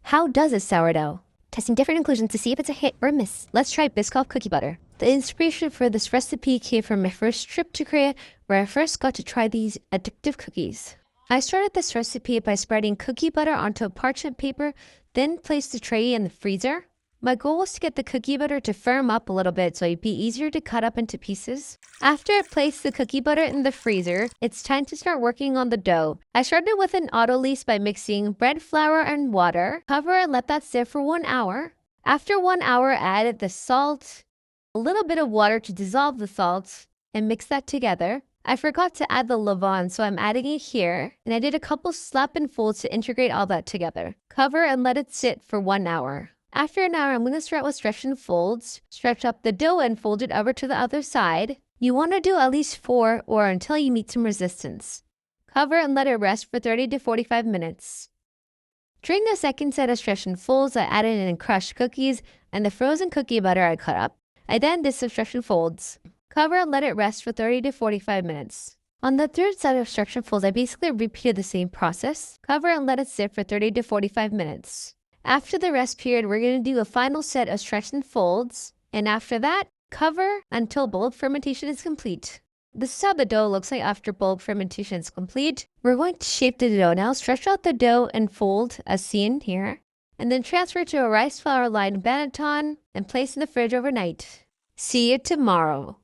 How does a sourdough? Testing different inclusions to see if it's a hit or a miss. Let's try BISCOFF cookie butter. The inspiration for this recipe came from my first trip to Korea, where I first got to try these addictive cookies. I started this recipe by spreading cookie butter onto a parchment paper, then placed the tray in the freezer. My goal was to get the cookie butter to firm up a little bit so it'd be easier to cut up into pieces. After I placed the cookie butter in the freezer, it's time to start working on the dough. I started with an autolyse by mixing bread flour and water. Cover and let that sit for 1 hour. After 1 hour, I added the salt, a little bit of water to dissolve the salt, and mix that together. I forgot to add the levain, so I'm adding it here, and I did a couple slap and folds to integrate all that together. Cover and let it sit for 1 hour. After an hour, I'm going to start with stretch and folds. Stretch up the dough and fold it over to the other side. You want to do at least 4 or until you meet some resistance. Cover and let it rest for 30 to 45 minutes. During the second set of stretch and folds, I added in crushed cookies and the frozen cookie butter I cut up. I then did some stretch and folds. Cover and let it rest for 30 to 45 minutes. On the third set of stretch and folds, I basically repeated the same process. Cover and let it sit for 30 to 45 minutes. After the rest period, we're going to do a final set of stretch and folds. And after that, cover until bulk fermentation is complete. This is how the dough looks like after bulk fermentation is complete. We're going to shape the dough now. Stretch out the dough and fold as seen here. And then transfer to a rice flour lined banneton and place in the fridge overnight. See you tomorrow.